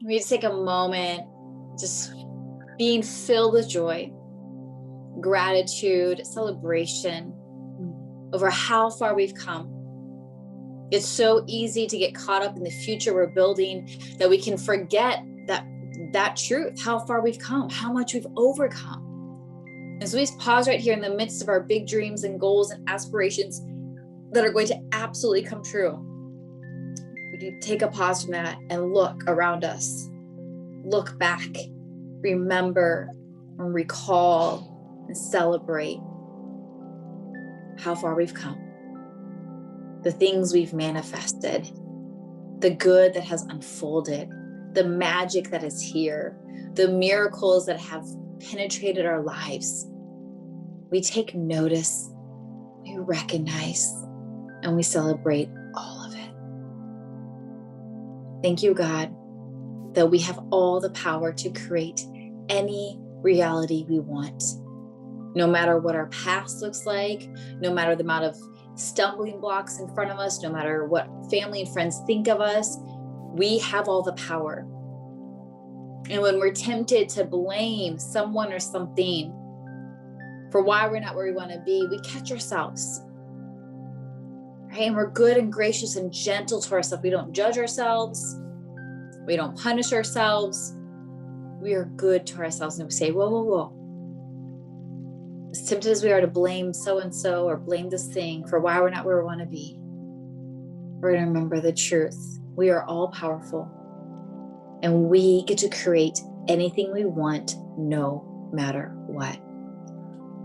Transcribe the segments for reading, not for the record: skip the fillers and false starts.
We just take a moment, just being filled with joy, gratitude, celebration over how far we've come. It's so easy to get caught up in the future we're building that we can forget that truth, how far we've come, how much we've overcome. And so we just pause right here in the midst of our big dreams and goals and aspirations that are going to absolutely come true. We can take a pause from that and look around us, look back, remember and recall and celebrate how far we've come, the things we've manifested, the good that has unfolded, the magic that is here, the miracles that have penetrated our lives. We take notice, we recognize, and we celebrate all of it. Thank you, God, that we have all the power to create any reality we want. No matter what our past looks like, no matter the amount of stumbling blocks in front of us, no matter what family and friends think of us, we have all the power. And when we're tempted to blame someone or something for why we're not where we want to be, we catch ourselves. Right? And we're good and gracious and gentle to ourselves. We don't judge ourselves. We don't punish ourselves. We are good to ourselves, and we say, whoa, whoa, whoa. As tempted as we are to blame so-and-so or blame this thing for why we're not where we want to be, we're going to remember the truth. We are all powerful, and we get to create anything we want, no matter what.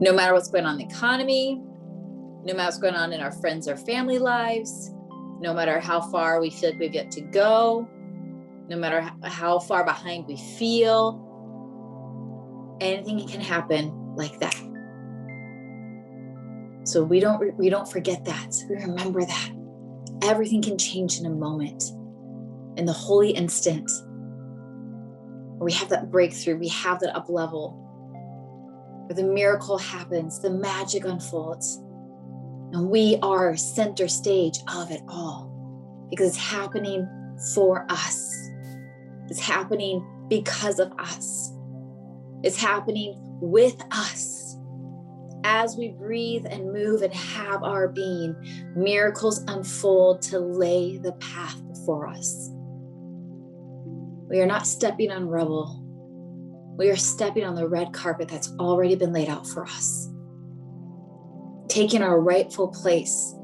No matter what's going on in the economy, no matter what's going on in our friends or family lives, no matter how far we feel like we've yet to go, no matter how far behind we feel, anything can happen like that. So we don't forget that. We remember that. Everything can change in a moment, in the holy instant, where we have that breakthrough, we have that up level, where the miracle happens, the magic unfolds, and we are center stage of it all because it's happening for us. It's happening because of us. It's happening with us. As we breathe and move and have our being, miracles unfold to lay the path for us. We are not stepping on rubble. We are stepping on the red carpet that's already been laid out for us. Taking our rightful place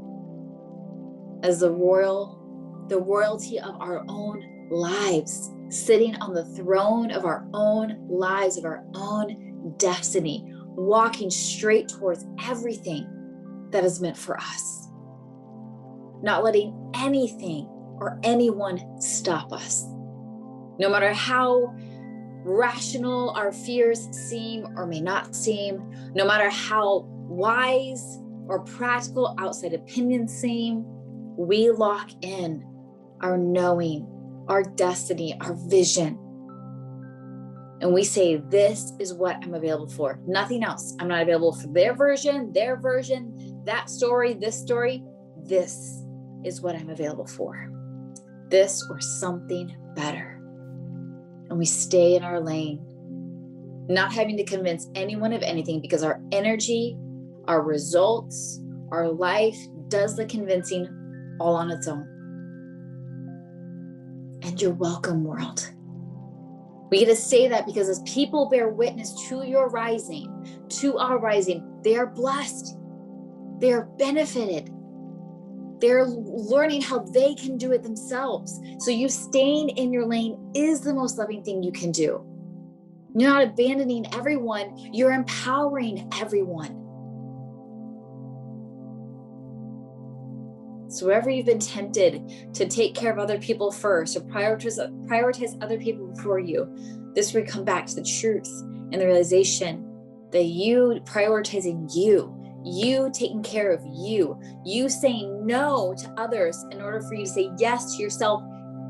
as the royalty of our own lives, sitting on the throne of our own lives, of our own destiny, walking straight towards everything that is meant for us. Not letting anything or anyone stop us. No matter how rational our fears seem or may not seem, no matter how wise or practical outside opinions seem, we lock in our knowing, our destiny, our vision. And we say, this is what I'm available for. Nothing else. I'm not available for their version, that story, this story. This is what I'm available for. This or something better. And we stay in our lane, not having to convince anyone of anything because our energy, our results, our life does the convincing all on its own. And you're welcome, world. We get to say that because as people bear witness to your rising, to our rising, they are blessed. They are benefited. They're learning how they can do it themselves. So you staying in your lane is the most loving thing you can do. You're not abandoning everyone. You're empowering everyone. So wherever you've been tempted to take care of other people first or prioritize other people before you, this is where we come back to the truth and the realization that you prioritizing you taking care of you saying no to others in order for you to say yes to yourself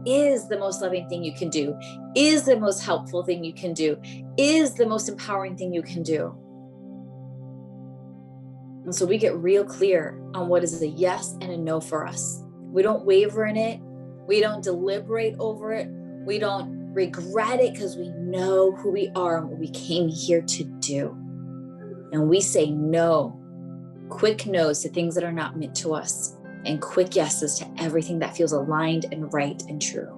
is the most loving thing you can do, is the most helpful thing you can do, is the most empowering thing you can do. And so we get real clear on what is a yes and a no for us. We don't waver in it. We don't deliberate over it. We don't regret it because we know who we are and what we came here to do. And we say no, quick no's to things that are not meant to us, and quick yeses to everything that feels aligned and right and true.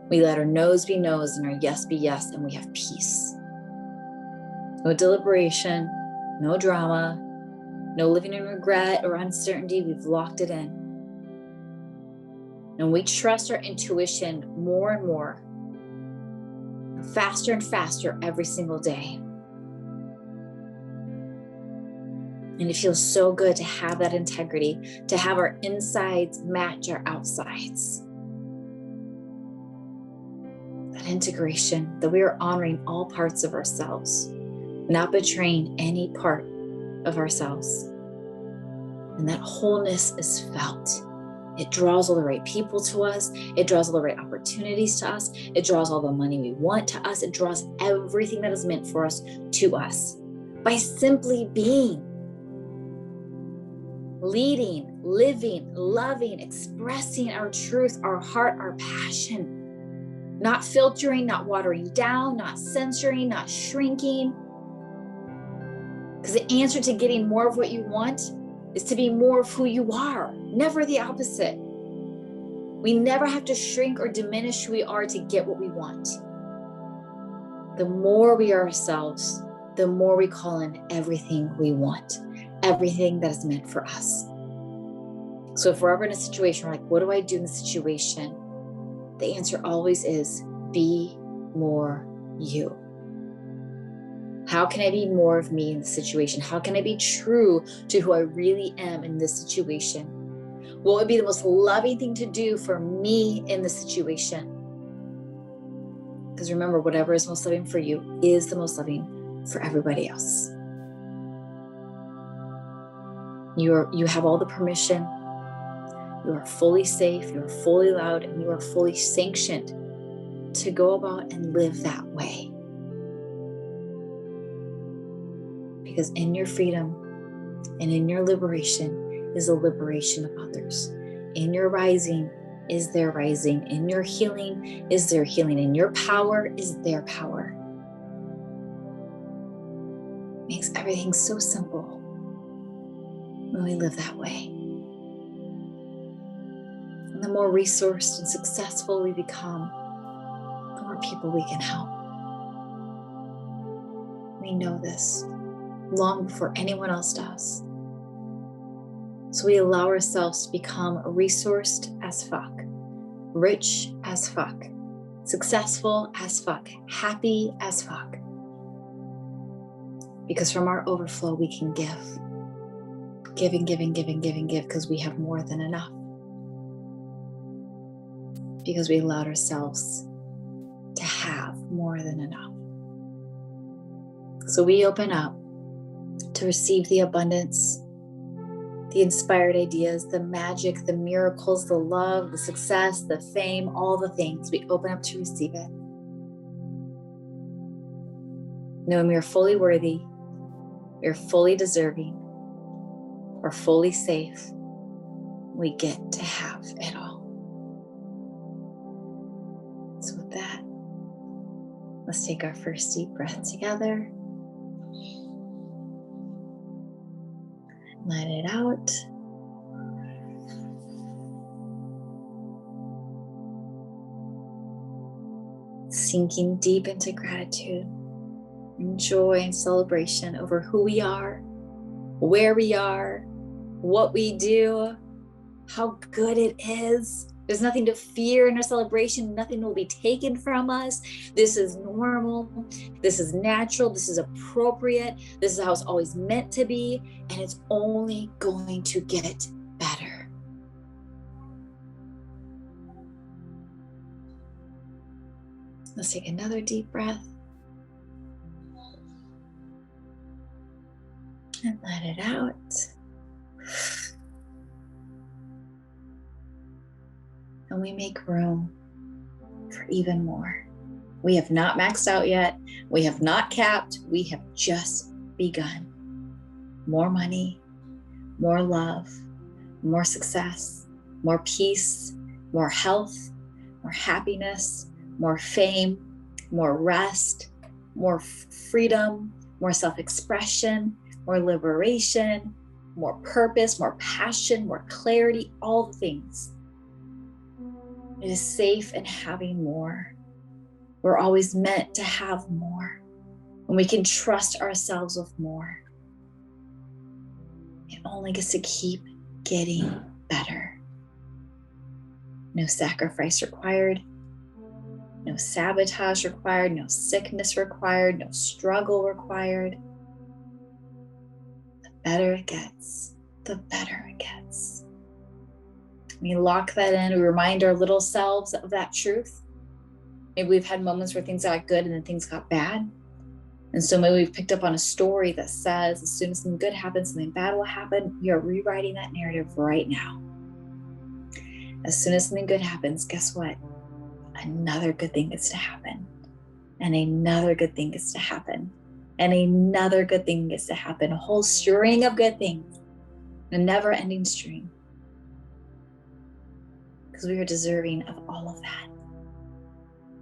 We let our no's be no's and our yes be yes, and we have peace. No deliberation, no drama, no living in regret or uncertainty. We've locked it in. And we trust our intuition more and more, faster and faster every single day. And it feels so good to have that integrity, to have our insides match our outsides. That integration, that we are honoring all parts of ourselves, not betraying any part of ourselves. And that wholeness is felt. It draws all the right people to us. It draws all the right opportunities to us. It draws all the money we want to us. It draws everything that is meant for us to us by simply being. Leading, living, loving, expressing our truth, our heart, our passion. Not filtering, not watering down, not censoring, not shrinking. Because the answer to getting more of what you want is to be more of who you are, never the opposite. We never have to shrink or diminish who we are to get what we want. The more we are ourselves, the more we call in everything we want, everything that is meant for us. So if we're ever in a situation, we're like, what do I do in the situation? The answer always is, be more you. How can I be more of me in the situation? How can I be true to who I really am in this situation? What would be the most loving thing to do for me in the situation? Because remember, whatever is most loving for you is the most loving for everybody else. You have all the permission. You are fully safe. You are fully allowed, and you are fully sanctioned to go about and live that way. Because in your freedom and in your liberation is the liberation of others. In your rising is their rising. In your healing is their healing. In your power is their power. Makes everything so simple when we live that way. And the more resourced and successful we become, the more people we can help. We know this long before anyone else does. So we allow ourselves to become resourced as fuck, rich as fuck, successful as fuck, happy as fuck. Because from our overflow, we can give. Giving, because we have more than enough. Because we allowed ourselves to have more than enough. So we open up to receive the abundance, the inspired ideas, the magic, the miracles, the love, the success, the fame, all the things. We open up to receive it. Knowing we are fully worthy, we are fully deserving, we're fully safe. We get to have it all. So with that, let's take our first deep breath together. Let it out. Sinking deep into gratitude and joy and celebration over who we are, where we are, what we do, how good it is. There's nothing to fear in our celebration. Nothing will be taken from us. This is normal. This is natural. This is appropriate. This is how it's always meant to be. And it's only going to get better. Let's take another deep breath. And let it out. And we make room for even more. We have not maxed out yet. We have not capped. We have just begun. More money, more love, more success, more peace, more health, more happiness, more fame, more rest, more freedom, more self-expression, more liberation, more purpose, more passion, more clarity, all the things. It is safe in having more. We're always meant to have more. And we can trust ourselves with more. It only gets to keep getting better. No sacrifice required. No sabotage required. No sickness required. No struggle required. The better it gets, the better it gets. We lock that in. We remind our little selves of that truth. Maybe we've had moments where things got good and then things got bad. And so maybe we've picked up on a story that says as soon as something good happens, something bad will happen. We are rewriting that narrative right now. As soon as something good happens, guess what? Another good thing gets to happen. And another good thing gets to happen. And another good thing gets to happen. A whole string of good things. A never-ending stream. Because we are deserving of all of that.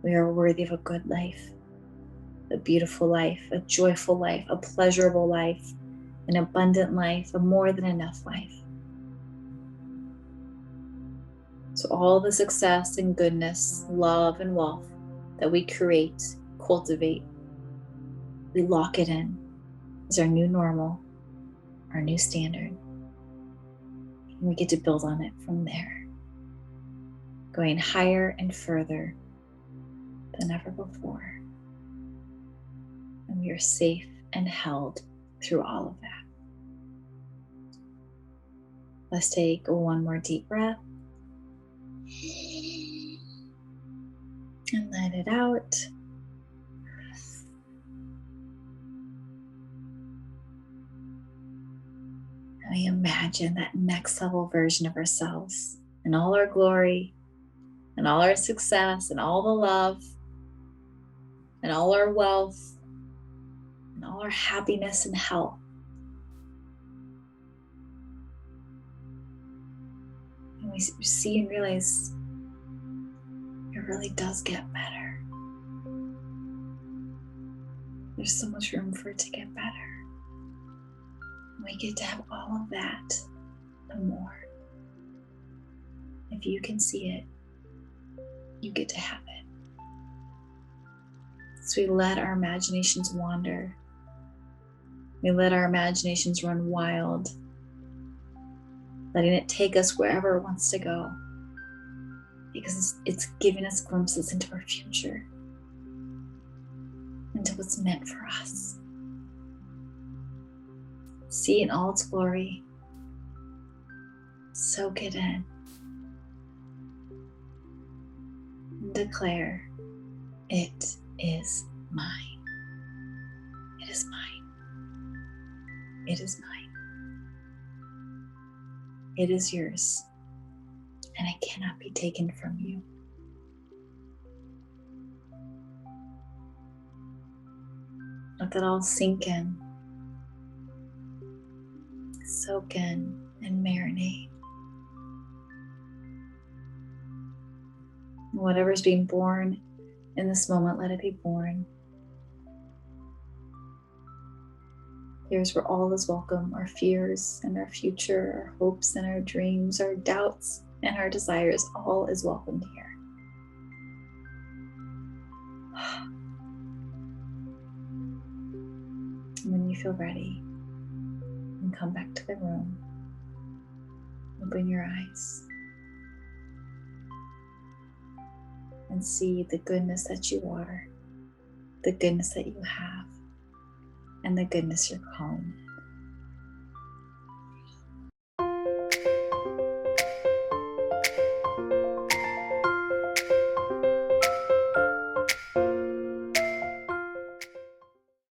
We are worthy of a good life. A beautiful life, a joyful life, a pleasurable life, an abundant life, a more than enough life. So all the success and goodness, love and wealth that we create, cultivate, we lock it in as our new normal, our new standard. And we get to build on it from there, going higher and further than ever before. And we are safe and held through all of that. Let's take one more deep breath. And let it out. And we imagine that next level version of ourselves in all our glory and all our success and all the love and all our wealth and all our happiness and health. And we see and realize it really does get better. There's so much room for it to get better. And we get to have all of that and more. If you can see it, you get to have it. So we let our imaginations wander. We let our imaginations run wild, letting it take us wherever it wants to go, because it's giving us glimpses into our future, into what's meant for us. See in all its glory. Soak it in. And declare, it is mine. It is mine. It is mine. It is yours, and it cannot be taken from you. Let that all sink in, soak in, and marinate. Whatever's being born in this moment, let it be born. Here's where all is welcome, our fears and our future, our hopes and our dreams, our doubts and our desires, all is welcomed here. And when you feel ready, you can come back to the room. Open your eyes and see the goodness that you are, the goodness that you have, and the goodness you're calling.